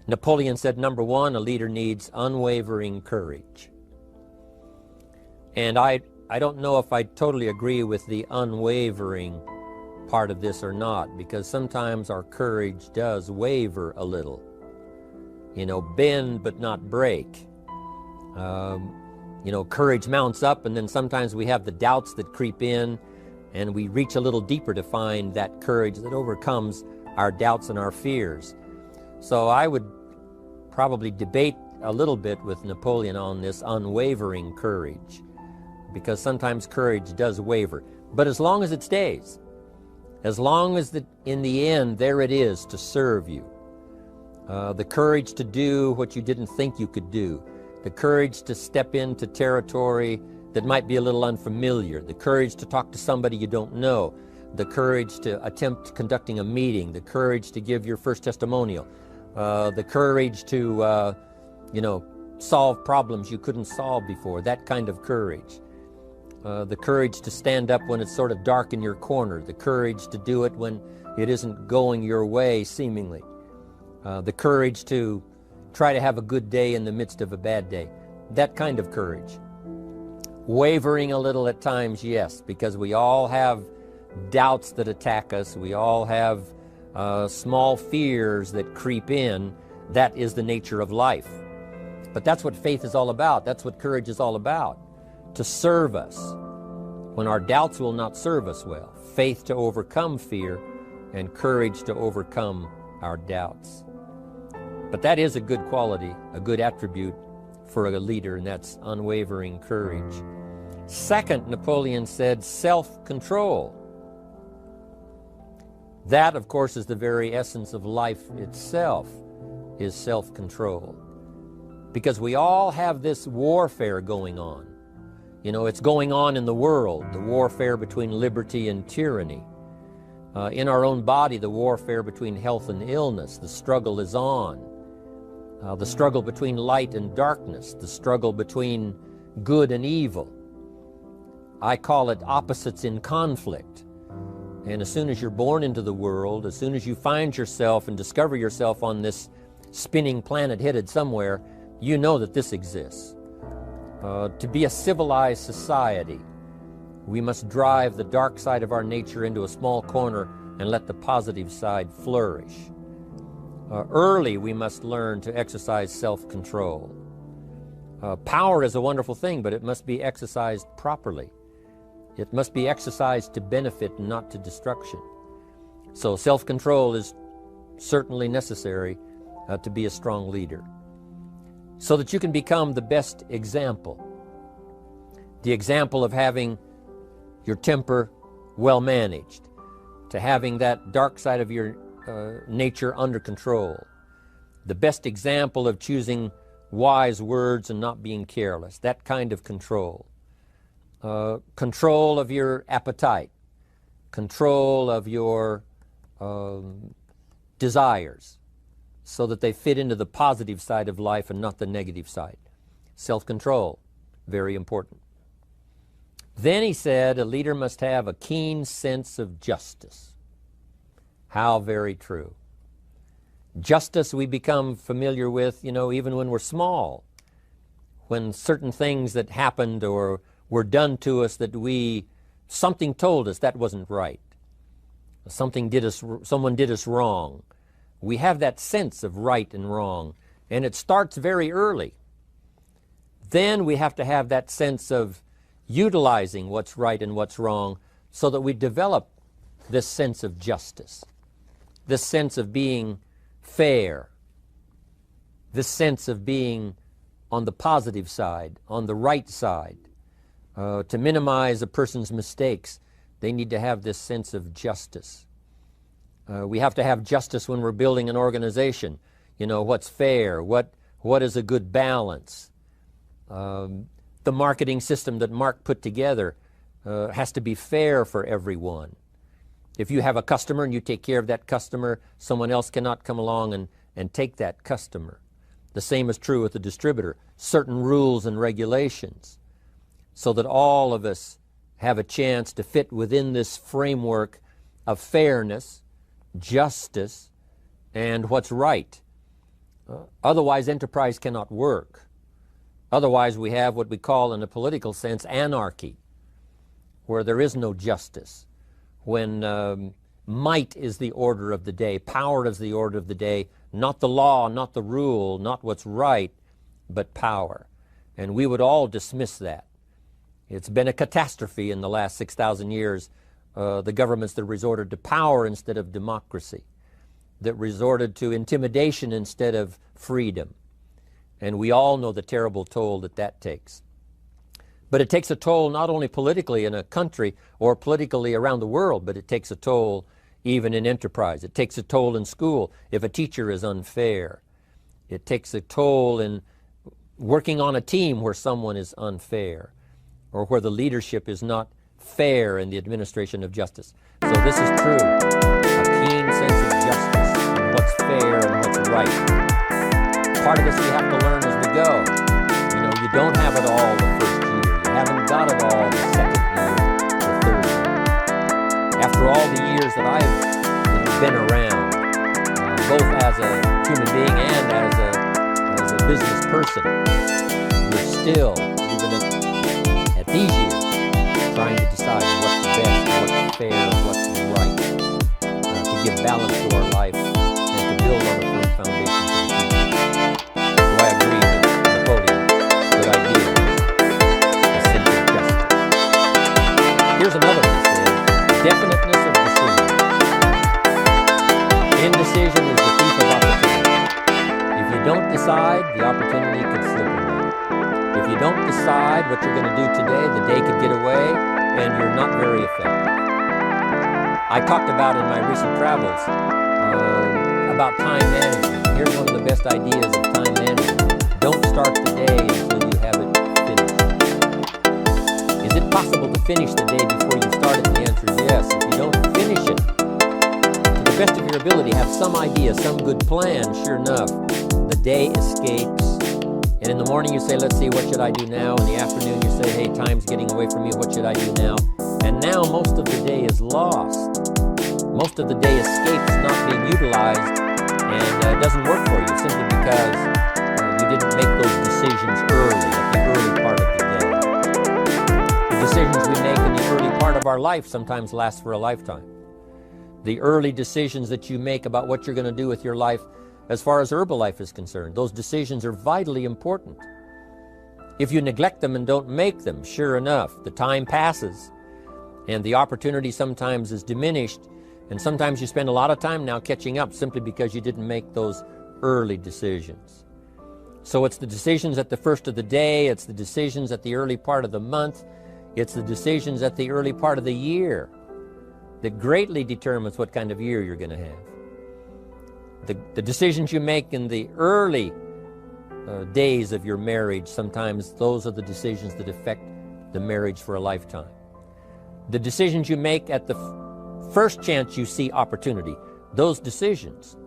Napoleon said, number one, a leader needs unwavering courage. And I don't know if I totally agree with the unwavering part of this or not, because sometimes our courage does waver a little. You know, bend but not break. You know, courage mounts up, and then sometimes we have the doubts that creep in, and we reach a little deeper to find that courage that overcomes our doubts and our fears. So I would probably debate a little bit with Napoleon on this unwavering courage, because sometimes courage does waver. But as long as it stays, as long as in the end there it is to serve you, the courage to do what you didn't think you could do, the courage to step into territory that might be a little unfamiliar, the courage to talk to somebody you don't know, the courage to attempt conducting a meeting, the courage to give your first testimonial, the courage to, solve problems you couldn't solve before, that kind of courage. The courage to stand up when it's sort of dark in your corner, the courage to do it when it isn't going your way, seemingly. The courage to try to have a good day in the midst of a bad day, that kind of courage. Wavering a little at times, yes, because we all have doubts that attack us. We all have small fears that creep in. That is the nature of life. But that's what faith is all about. That's what courage is all about. To serve us when our doubts will not serve us well. Faith to overcome fear, and courage to overcome our doubts. But that is a good quality, a good attribute for a leader, and that's unwavering courage. Second, Napoleon said self-control. That, of course, is the very essence of life itself, is self-control. Because we all have this warfare going on. You know, it's going on in the world, the warfare between liberty and tyranny. In our own body, the warfare between health and illness, the struggle is on. The struggle between light and darkness, the struggle between good and evil. I call it opposites in conflict. And as soon as you're born into the world, as soon as you find yourself and discover yourself on this spinning planet headed somewhere, you know that this exists. To be a civilized society, we must drive the dark side of our nature into a small corner and let the positive side flourish. Early, we must learn to exercise self-control. Power is a wonderful thing, but it must be exercised properly. It must be exercised to benefit and not to destruction. So self-control is certainly necessary to be a strong leader, so that you can become the best example. The example of having your temper well managed, to having that dark side of your nature under control. The best example of choosing wise words and not being careless, that kind of control. Control of your appetite, control of your desires, so that they fit into the positive side of life and not the negative side. Self-control, very important. Then he said a leader must have a keen sense of justice. How very true. Justice we become familiar with, even when we're small. When certain things that happened or were done to us that something told us that wasn't right. Someone did us wrong. We have that sense of right and wrong, and it starts very early. Then we have to have that sense of utilizing what's right and what's wrong so that we develop this sense of justice, this sense of being fair, this sense of being on the positive side, on the right side. To minimize a person's mistakes, they need to have this sense of justice. We have to have justice when we're building an organization. What's fair, what is a good balance. The marketing system that Mark put together has to be fair for everyone. If you have a customer and you take care of that customer, someone else cannot come along and take that customer. The same is true with the distributor. Certain rules and regulations, so that all of us have a chance to fit within this framework of fairness, justice, and what's right. Otherwise, enterprise cannot work. Otherwise, we have what we call, in a political sense, anarchy, where there is no justice, when might is the order of the day, power is the order of the day, not the law, not the rule, not what's right, but power. And we would all dismiss that. It's been a catastrophe in the last 6,000 years, the governments that resorted to power instead of democracy, that resorted to intimidation instead of freedom. And we all know the terrible toll that that takes. But it takes a toll not only politically in a country or politically around the world, but it takes a toll even in enterprise. It takes a toll in school if a teacher is unfair. It takes a toll in working on a team where someone is unfair, or where the leadership is not fair in the administration of justice. So this is true. A keen sense of justice, and what's fair and what's right. Part of this we have to learn as we go. You know, you don't have it all the first year. You haven't got it all the second year, the third year. After all the years that I've been around, both as a human being and as a business person, you're still, even at these years, trying to decide what's best, what's fair, what's right, to give balance to our life and to build on a firm foundation for the future. So I agree with Napoleon. Good idea. A sense of justice. Here's another one that says, definiteness of decision. Indecision is the thief of opportunity. If you don't decide, the opportunity could slip away. If you don't decide what you're going to do today, the day could get away, and you're not very effective. I talked about in my recent travels about time management. Here's one of the best ideas of time management. Don't start the day until you have it finished. Is it possible to finish the day before you start it? The answer is yes. If you don't finish it to the best of your ability, have some idea, some good plan, sure enough, the day escapes. And in the morning you say, let's see, what should I do now? In the afternoon you say, hey, time's getting away from me, what should I do now? And now most of the day is lost. Most of the day escapes not being utilized, and doesn't work for you simply because you didn't make those decisions early, at the early part of the day. The decisions we make in the early part of our life sometimes last for a lifetime. The early decisions that you make about what you're going to do with your life as far as Herbalife is concerned, those decisions are vitally important. If you neglect them and don't make them, sure enough, the time passes and the opportunity sometimes is diminished, and sometimes you spend a lot of time now catching up simply because you didn't make those early decisions. So it's the decisions at the first of the day, it's the decisions at the early part of the month, it's the decisions at the early part of the year that greatly determines what kind of year you're going to have. The decisions you make in the early days of your marriage, sometimes those are the decisions that affect the marriage for a lifetime. The decisions you make at the first chance you see opportunity, those decisions,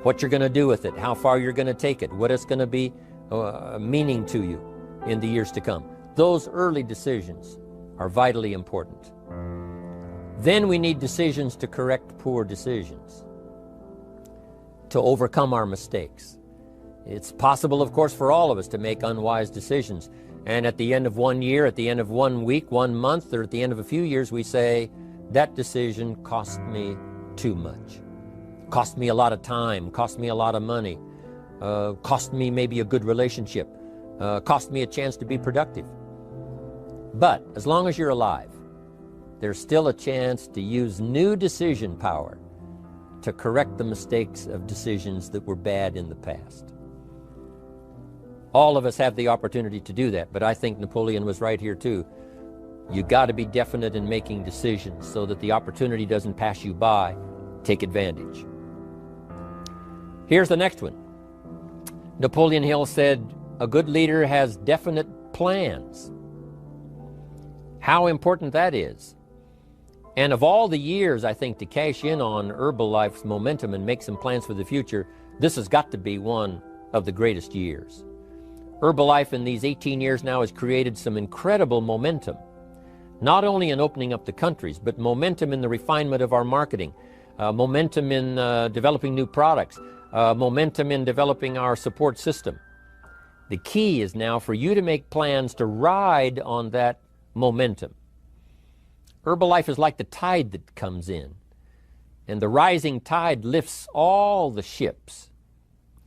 what you're going to do with it, how far you're going to take it, what it's going to be meaning to you in the years to come. Those early decisions are vitally important. Then we need decisions to correct poor decisions, to overcome our mistakes. It's possible, of course, for all of us to make unwise decisions. And at the end of 1 year, at the end of 1 week, 1 month, or at the end of a few years, we say, that decision cost me too much. Cost me a lot of time, cost me a lot of money, cost me maybe a good relationship, cost me a chance to be productive. But as long as you're alive, there's still a chance to use new decision power to correct the mistakes of decisions that were bad in the past. All of us have the opportunity to do that, but I think Napoleon was right here too. You got to be definite in making decisions so that the opportunity doesn't pass you by. Take advantage. Here's the next one. Napoleon Hill said, a good leader has definite plans. How important that is. And of all the years, I think, to cash in on Herbalife's momentum and make some plans for the future, this has got to be one of the greatest years. Herbalife in these 18 years now has created some incredible momentum, not only in opening up the countries, but momentum in the refinement of our marketing, momentum in developing new products, momentum in developing our support system. The key is now for you to make plans to ride on that momentum. Herbalife is like the tide that comes in, and the rising tide lifts all the ships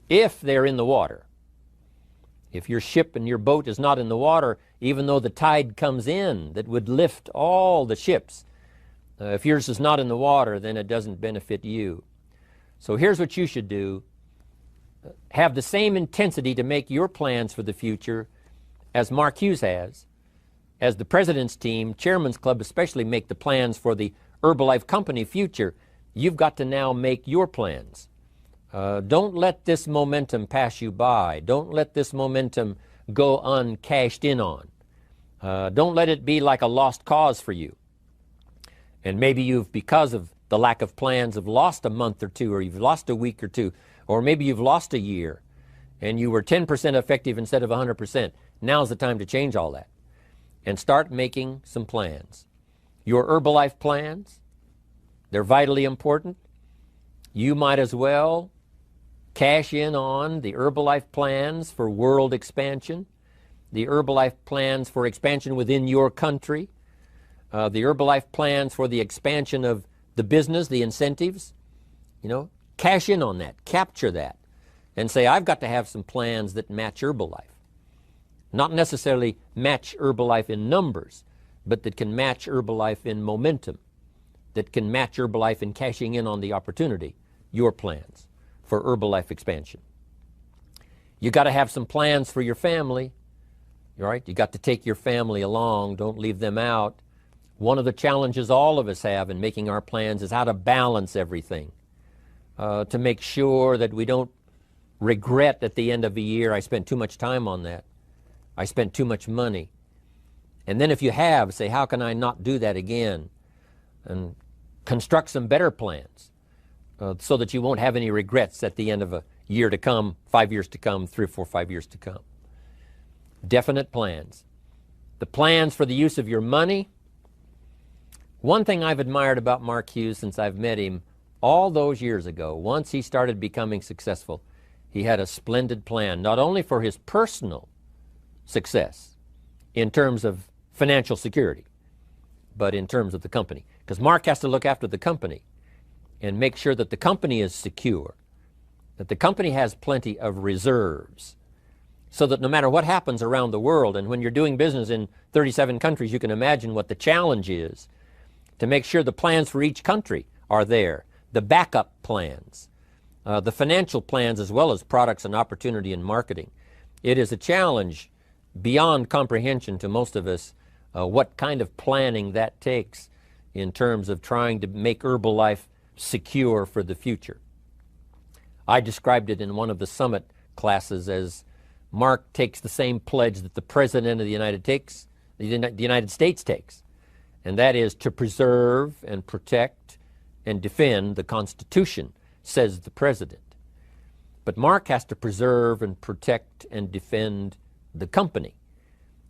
if they're in the water. If your ship and your boat is not in the water, even though the tide comes in that would lift all the ships, if yours is not in the water, then it doesn't benefit you. So here's what you should do. Have the same intensity to make your plans for the future as Mark Hughes has. As the President's team, Chairman's Club especially, make the plans for the Herbalife Company future, you've got to now make your plans. Don't let this momentum pass you by. Don't let this momentum go uncashed in on. Don't let it be like a lost cause for you. And maybe you've, because of the lack of plans, have lost a month or two, or you've lost a week or two, or maybe you've lost a year, and you were 10% effective instead of 100%. Now's the time to change all that and start making some plans. Your Herbalife plans, they're vitally important. You might as well cash in on the Herbalife plans for world expansion, the Herbalife plans for expansion within your country, the Herbalife plans for the expansion of the business, the incentives. You know, cash in on that, capture that, and say, I've got to have some plans that match Herbalife. Not necessarily match Herbalife in numbers, but that can match Herbalife in momentum, that can match Herbalife in cashing in on the opportunity, your plans for Herbalife expansion. You got to have some plans for your family, all right? You got to take your family along, don't leave them out. One of the challenges all of us have in making our plans is how to balance everything, to make sure that we don't regret at the end of a year, I spent too much time on that. I spent too much money. And then if you have, say, how can I not do that again? And construct some better plans so that you won't have any regrets at the end of a year to come, 5 years to come, 3 or 4, 5 years to come. Definite plans. The plans for the use of your money. One thing I've admired about Mark Hughes since I've met him all those years ago, once he started becoming successful, he had a splendid plan, not only for his personal success in terms of financial security, but in terms of the company. Because Mark has to look after the company and make sure that the company is secure, that the company has plenty of reserves, so that no matter what happens around the world, and when you're doing business in 37 countries, you can imagine what the challenge is to make sure the plans for each country are there, the backup plans, the financial plans, as well as products and opportunity and marketing. It is a challenge beyond comprehension to most of us what kind of planning that takes in terms of trying to make Herbalife secure for the future. I described it in one of the summit classes as Mark takes the same pledge that the President of the United States takes, and that is to preserve and protect and defend the Constitution, says the President. But Mark has to preserve and protect and defend the company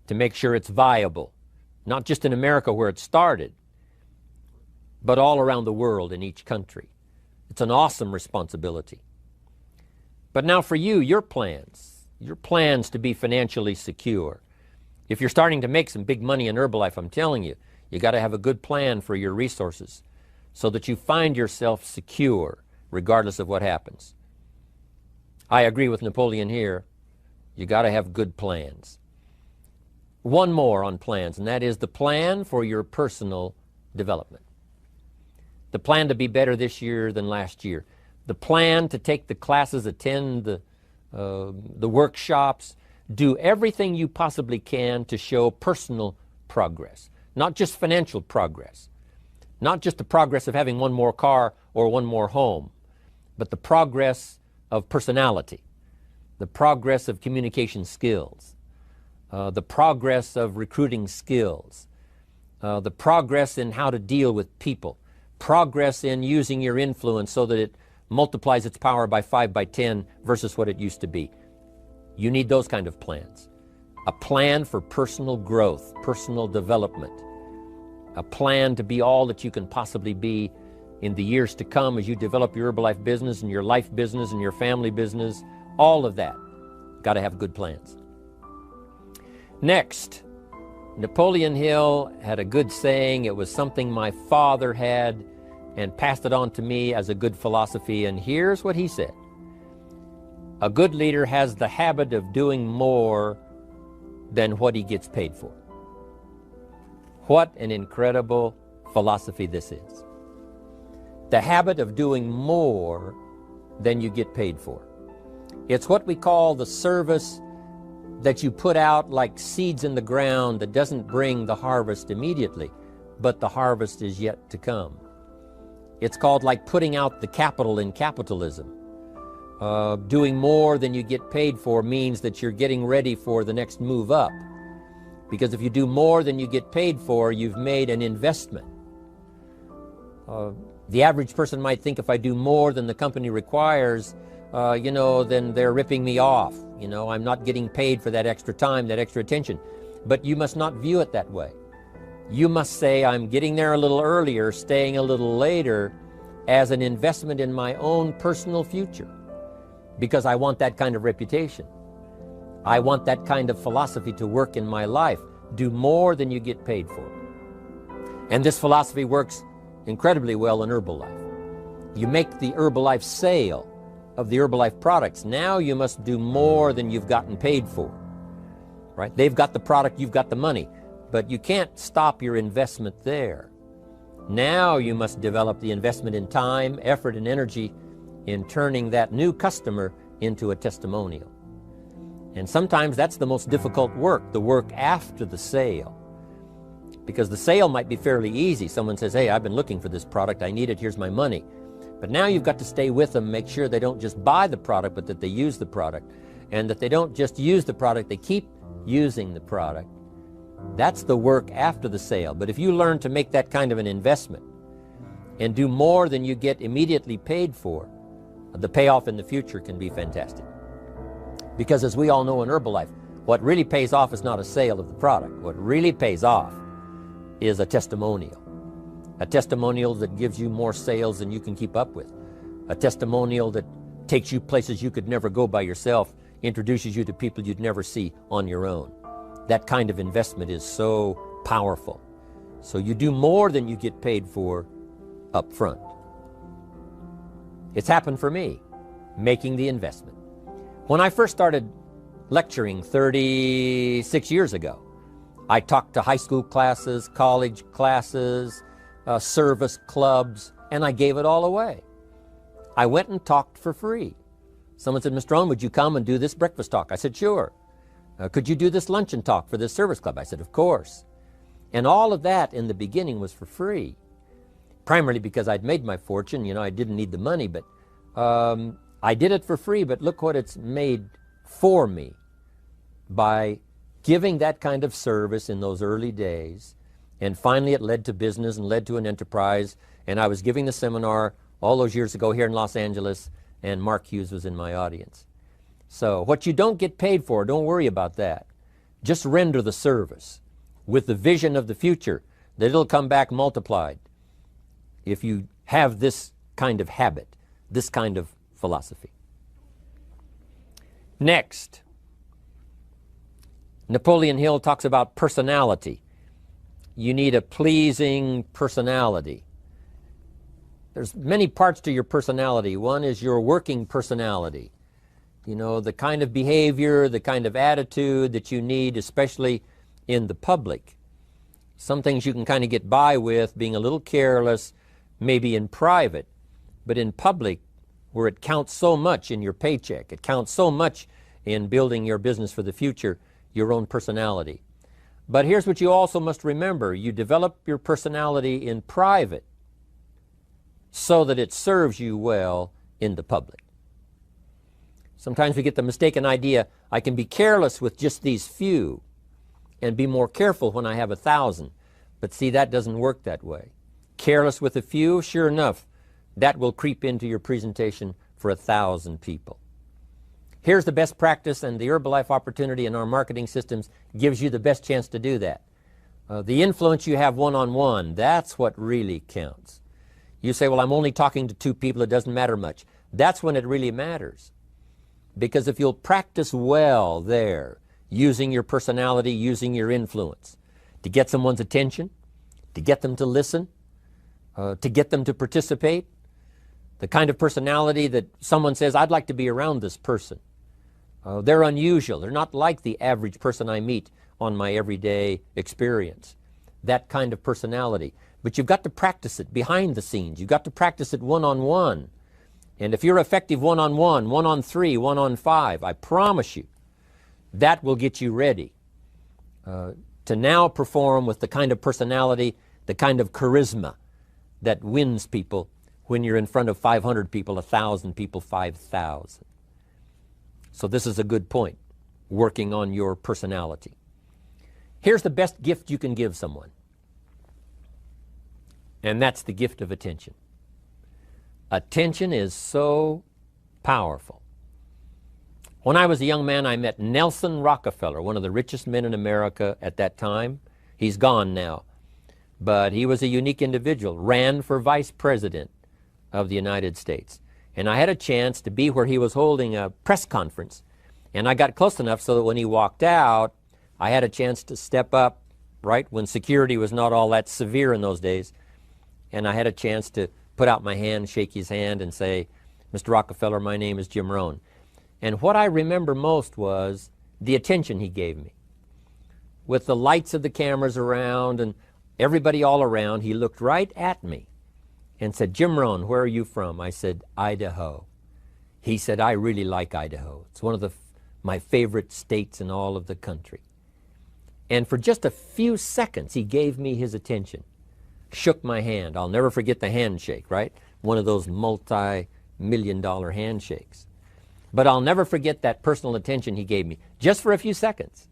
to make sure it's viable, not just in America where it started, but all around the world in each country. It's an awesome responsibility. But now for you, your plans to be financially secure. If you're starting to make some big money in Herbalife, I'm telling you, you got to have a good plan for your resources so that you find yourself secure regardless of what happens. I agree with Napoleon here. You got to have good plans. One more on plans, and that is the plan for your personal development. The plan to be better this year than last year. The plan to take the classes, attend the workshops, do everything you possibly can to show personal progress, not just financial progress, not just the progress of having one more car or one more home, but the progress of personality, the progress of communication skills, the progress of recruiting skills, the progress in how to deal with people, progress in using your influence so that it multiplies its power by 5 by 10 versus what it used to be. You need those kind of plans. A plan for personal growth, personal development, a plan to be all that you can possibly be in the years to come as you develop your Herbalife business and your life business and your family business, all of that. Got to have good plans. Next, Napoleon Hill had a good saying. It was something my father had and passed it on to me as a good philosophy, and here's what he said. A good leader has the habit of doing more than what he gets paid for. What an incredible philosophy this is. The habit of doing more than you get paid for. It's what we call the service that you put out like seeds in the ground that doesn't bring the harvest immediately, but the harvest is yet to come. It's called like putting out the capital in capitalism. Doing more than you get paid for means that you're getting ready for the next move up. Because if you do more than you get paid for, you've made an investment. The average person might think if I do more than the company requires, then they're ripping me off. I'm not getting paid for that extra time, that extra attention. But you must not view it that way. You must say, I'm getting there a little earlier, staying a little later, as an investment in my own personal future. Because I want that kind of reputation. I want that kind of philosophy to work in my life. Do more than you get paid for. And this philosophy works incredibly well in Herbalife. You make the Herbalife sale of the Herbalife products. Now you must do more than you've gotten paid for. Right? They've got the product, you've got the money. But you can't stop your investment there. Now you must develop the investment in time, effort, and energy in turning that new customer into a testimonial. And sometimes that's the most difficult work, the work after the sale. Because the sale might be fairly easy. Someone says, hey, I've been looking for this product, I need it, here's my money. But now you've got to stay with them, make sure they don't just buy the product, but that they use the product. And that they don't just use the product, they keep using the product. That's the work after the sale. But if you learn to make that kind of an investment and do more than you get immediately paid for, the payoff in the future can be fantastic. Because as we all know in Herbalife, what really pays off is not a sale of the product. What really pays off is a testimonial. A testimonial that gives you more sales than you can keep up with. A testimonial that takes you places you could never go by yourself, introduces you to people you'd never see on your own. That kind of investment is so powerful. So you do more than you get paid for up front. It's happened for me, making the investment. When I first started lecturing 36 years ago, I talked to high school classes, college classes, service clubs, and I gave it all away. I went and talked for free. Someone said, Mr. Rohn, would you come and do this breakfast talk? I said, sure. Could you do this luncheon talk for this service club? I said, of course. And all of that in the beginning was for free. Primarily because I'd made my fortune. I didn't need the money, but I did it for free. But look what it's made for me by giving that kind of service in those early days. And finally it led to business and led to an enterprise. And I was giving the seminar all those years ago here in Los Angeles, and Mark Hughes was in my audience. So what you don't get paid for, don't worry about that. Just render the service with the vision of the future that it'll come back multiplied if you have this kind of habit, this kind of philosophy. Next, Napoleon Hill talks about personality. You need a pleasing personality. There's many parts to your personality. One is your working personality. The kind of behavior, the kind of attitude that you need, especially in the public. Some things you can kind of get by with, being a little careless, maybe in private, but in public, where it counts so much in your paycheck, it counts so much in building your business for the future, your own personality. But here's what you also must remember. You develop your personality in private so that it serves you well in the public. Sometimes we get the mistaken idea, I can be careless with just these few and be more careful when I have 1,000. But see, that doesn't work that way. Careless with a few, sure enough, that will creep into your presentation for 1,000 people. Here's the best practice, and the Herbalife opportunity in our marketing systems gives you the best chance to do that. The influence you have one-on-one, that's what really counts. You say, well, I'm only talking to 2 people, it doesn't matter much. That's when it really matters. Because if you'll practice well there, using your personality, using your influence, to get someone's attention, to get them to listen, to get them to participate, the kind of personality that someone says, I'd like to be around this person. They're unusual. They're not like the average person I meet on my everyday experience. That kind of personality. But you've got to practice it behind the scenes. You've got to practice it one-on-one. And if you're effective one-on-one, 1-on-3, 1-on-5, I promise you, that will get you ready to now perform with the kind of personality, the kind of charisma that wins people when you're in front of 500 people, 1,000 people, 5,000. So this is a good point, working on your personality. Here's the best gift you can give someone, and that's the gift of attention. Attention is so powerful. When I was a young man, I met Nelson Rockefeller, one of the richest men in America at that time. He's gone now, but he was a unique individual, ran for vice president of the United States. And I had a chance to be where he was holding a press conference. And I got close enough so that when he walked out, I had a chance to step up, right, when security was not all that severe in those days. And I had a chance to put out my hand, shake his hand, and say, Mr. Rockefeller, my name is Jim Rohn. And what I remember most was the attention he gave me. With the lights of the cameras around and everybody all around, he looked right at me and said, Jim Rohn, where are you from? I said, Idaho. He said, I really like Idaho. It's one of my favorite states in all of the country. And for just a few seconds, he gave me his attention, shook my hand. I'll never forget the handshake, right? One of those multi-million-dollar handshakes. But I'll never forget that personal attention he gave me, just for a few seconds.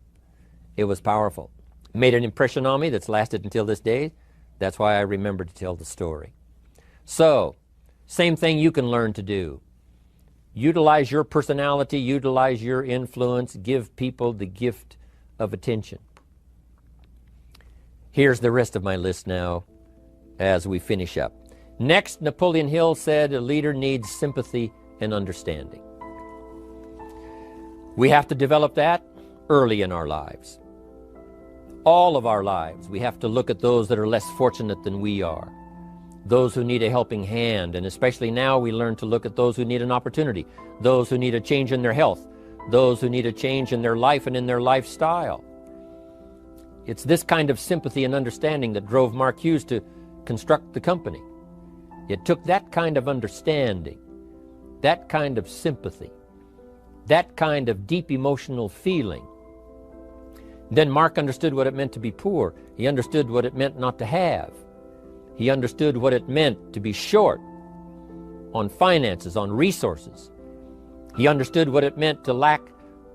It was powerful. Made an impression on me that's lasted until this day. That's why I remember to tell the story. So, same thing you can learn to do. Utilize your personality, utilize your influence, give people the gift of attention. Here's the rest of my list now as we finish up. Next, Napoleon Hill said a leader needs sympathy and understanding. We have to develop that early in our lives. All of our lives, we have to look at those that are less fortunate than we are. Those who need a helping hand, and especially now we learn to look at those who need an opportunity, those who need a change in their health, those who need a change in their life and in their lifestyle. It's this kind of sympathy and understanding that drove Mark Hughes to construct the company. It took that kind of understanding, that kind of sympathy, that kind of deep emotional feeling. Then Mark understood what it meant to be poor. He understood what it meant not to have. He understood what it meant to be short on finances, on resources. He understood what it meant to lack,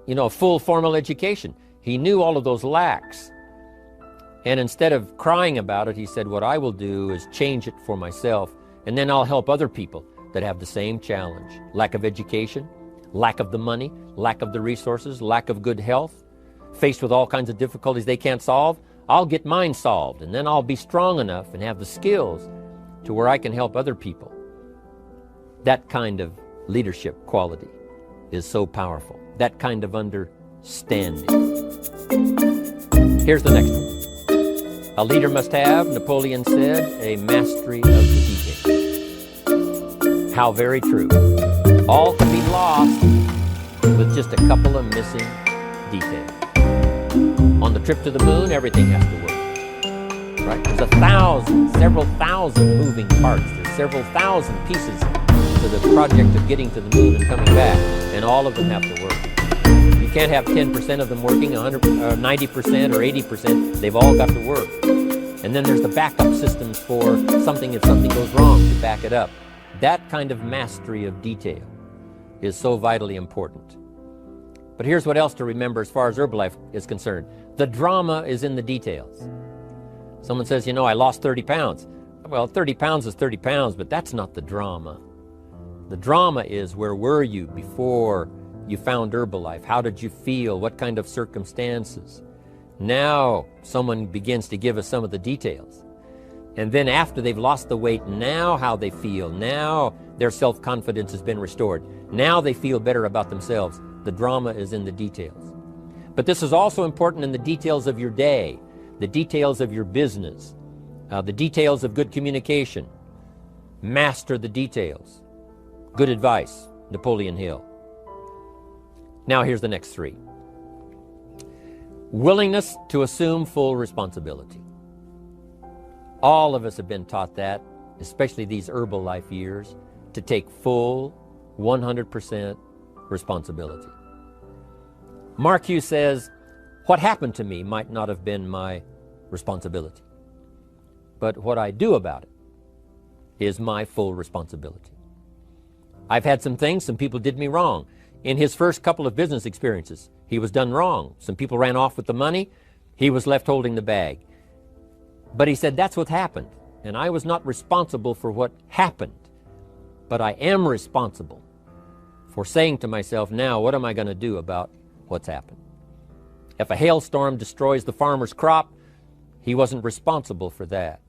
a full formal education. He knew all of those lacks. And instead of crying about it, he said, what I will do is change it for myself, and then I'll help other people that have the same challenge. Lack of education, lack of the money, lack of the resources, lack of good health, faced with all kinds of difficulties they can't solve. I'll get mine solved, and then I'll be strong enough and have the skills to where I can help other people. That kind of leadership quality is so powerful. That kind of understanding. Here's the next one. A leader must have, Napoleon said, a mastery of the details. How very true. All can be lost with just a couple of missing details. On the trip to the moon, everything has to work, right? There's several thousand moving parts. There's several thousand pieces to the project of getting to the moon and coming back, and all of them have to work. You can't have 10% of them working, 100, 90% or 80%. They've all got to work. And then there's the backup systems for something if something goes wrong to back it up. That kind of mastery of detail is so vitally important. But here's what else to remember as far as Herbalife is concerned. The drama is in the details. Someone says, I lost 30 pounds. Well, 30 pounds is 30 pounds, but that's not the drama. The drama is, where were you before you found Herbalife? How did you feel? What kind of circumstances? Now someone begins to give us some of the details. And then after they've lost the weight, now how they feel, now their self-confidence has been restored. Now they feel better about themselves. The drama is in the details. But this is also important in the details of your day, the details of your business, the details of good communication. Master the details. Good advice, Napoleon Hill. Now here's the next three. Willingness to assume full responsibility. All of us have been taught that, especially these Herbalife years, to take full 100% responsibility. Mark Hughes says, what happened to me might not have been my responsibility, but what I do about it is my full responsibility. I've had some things, some people did me wrong. In his first couple of business experiences, he was done wrong. Some people ran off with the money. He was left holding the bag. But he said, that's what happened. And I was not responsible for what happened. But I am responsible for saying to myself, now, what am I going to do about what's happened? If a hailstorm destroys the farmer's crop, he wasn't responsible for that.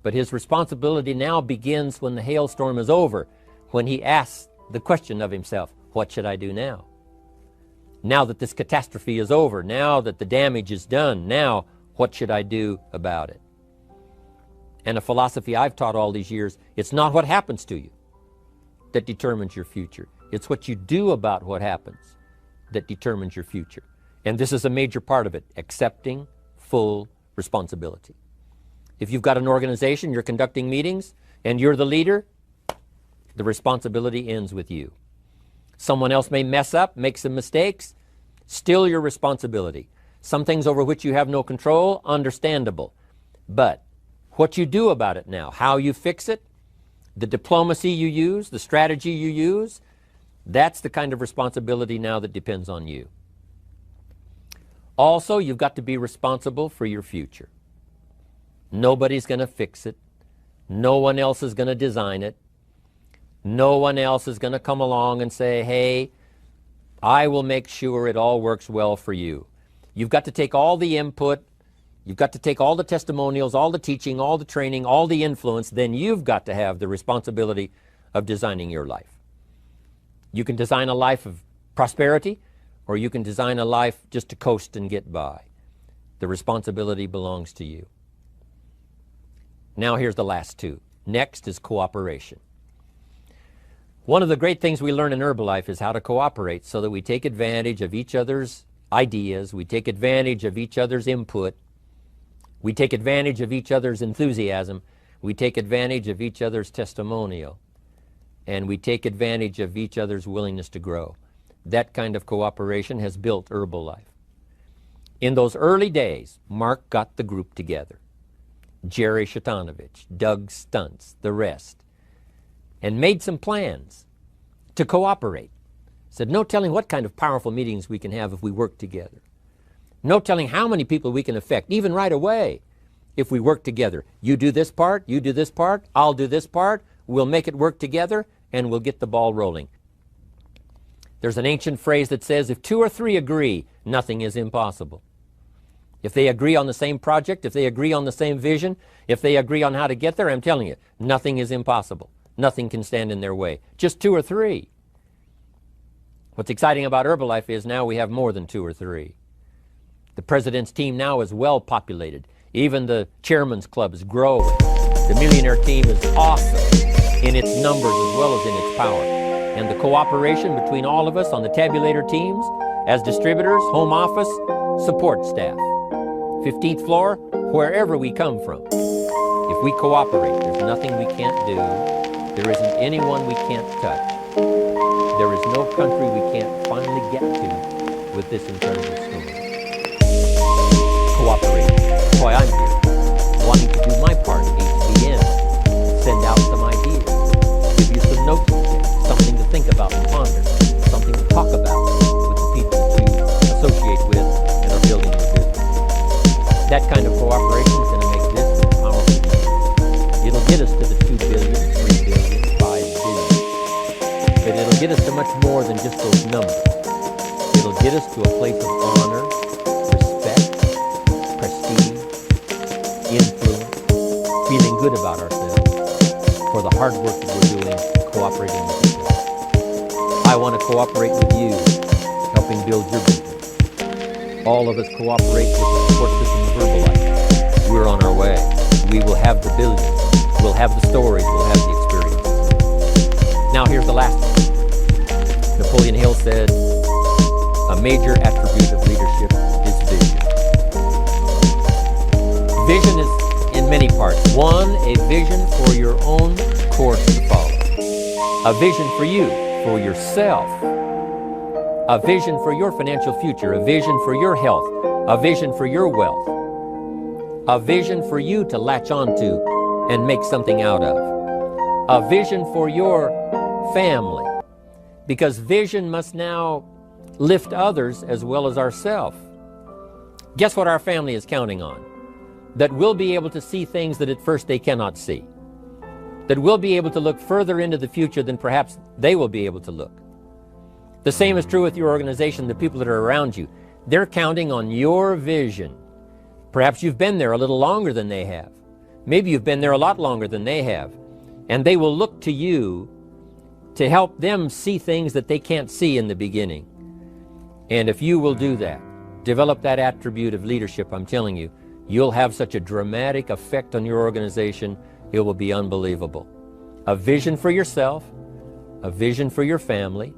But his responsibility now begins when the hailstorm is over, when he asks the question of himself, what should I do now? Now that this catastrophe is over, now that the damage is done, now what should I do about it? And a philosophy I've taught all these years, it's not what happens to you that determines your future. It's what you do about what happens that determines your future. And this is a major part of it, accepting full responsibility. If you've got an organization, you're conducting meetings, and you're the leader, the responsibility ends with you. Someone else may mess up, make some mistakes, still your responsibility. Some things over which you have no control, understandable. But what you do about it now, how you fix it, the diplomacy you use, the strategy you use, that's the kind of responsibility now that depends on you. Also, you've got to be responsible for your future. Nobody's going to fix it. No one else is going to design it. No one else is going to come along and say, hey, I will make sure it all works well for you. You've got to take all the input, you've got to take all the testimonials, all the teaching, all the training, all the influence, then you've got to have the responsibility of designing your life. You can design a life of prosperity, or you can design a life just to coast and get by. The responsibility belongs to you. Now here's the last two. Next is cooperation. One of the great things we learn in Herbalife is how to cooperate so that we take advantage of each other's ideas, we take advantage of each other's input, we take advantage of each other's enthusiasm, we take advantage of each other's testimonial, and we take advantage of each other's willingness to grow. That kind of cooperation has built Herbalife. In those early days, Mark got the group together. Jerry Shatanovich, Doug Stuntz, the rest, and made some plans to cooperate. Said, no telling what kind of powerful meetings we can have if we work together. No telling how many people we can affect, even right away, if we work together. You do this part, you do this part, I'll do this part, we'll make it work together, and we'll get the ball rolling. There's an ancient phrase that says, if two or three agree, nothing is impossible. If they agree on the same project, if they agree on the same vision, if they agree on how to get there, I'm telling you, nothing is impossible. Nothing can stand in their way. Just two or three. What's exciting about Herbalife is now we have more than two or three. The president's team now is well populated. Even the chairman's club is growing. The millionaire team is awesome in its numbers as well as in its power. And the cooperation between all of us on the tabulator teams, as distributors, home office, support staff, 15th floor, wherever we come from. If we cooperate, there's nothing we can't do. There isn't anyone we can't touch. There is no country we can't finally get to with this incredible story. Cooperation. That's why I'm here, wanting to do my part at HCN. Send out some ideas, give you some notes to take, something to think about and ponder, something to talk about with the people that you associate with and are building your business. That kind of cooperation is going to make this a powerful business. It'll get us to the 2 billion, 3 billion, 5 billion. But it'll get us to much more than just those numbers. It'll get us to a place of honor, respect, prestige, influence, feeling good about ourselves for the hard work that we're doing cooperating with each other. I want to cooperate with you, helping build your business. All of us cooperate with the support system of Herbalife. We're on our way. We will have the billions. We'll have the stories. We'll have the experience. Now here's the last one. Napoleon Hill said, a major attribute of leadership is vision. Vision is in many parts. One, a vision for your own course to follow. A vision for you, for yourself. A vision for your financial future. A vision for your health. A vision for your wealth. A vision for you to latch onto and make something out of. A vision for your family. Because vision must now lift others as well as ourselves. Guess what our family is counting on? That we'll be able to see things that at first they cannot see. That we'll be able to look further into the future than perhaps they will be able to look. The same is true with your organization, the people that are around you. They're counting on your vision. Perhaps you've been there a little longer than they have. Maybe you've been there a lot longer than they have. And they will look to you to help them see things that they can't see in the beginning. And if you will do that, develop that attribute of leadership, I'm telling you, you'll have such a dramatic effect on your organization, it will be unbelievable. A vision for yourself, a vision for your family,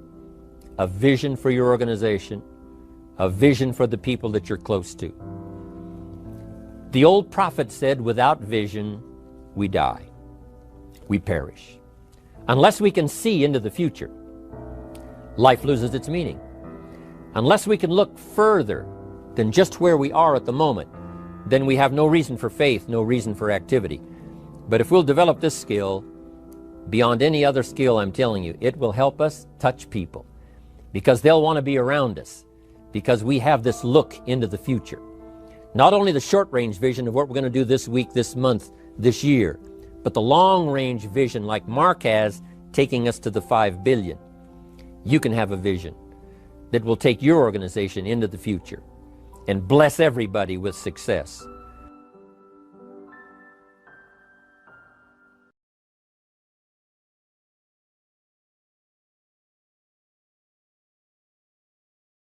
a vision for your organization, a vision for the people that you're close to. The old prophet said, without vision, we die. We perish. Unless we can see into the future, life loses its meaning. Unless we can look further than just where we are at the moment, then we have no reason for faith, no reason for activity. But if we'll develop this skill, beyond any other skill, I'm telling you, it will help us touch people because they'll want to be around us because we have this look into the future. Not only the short-range vision of what we're going to do this week, this month, this year, but the long-range vision like Mark has, taking us to the 5 billion. You can have a vision that will take your organization into the future and bless everybody with success.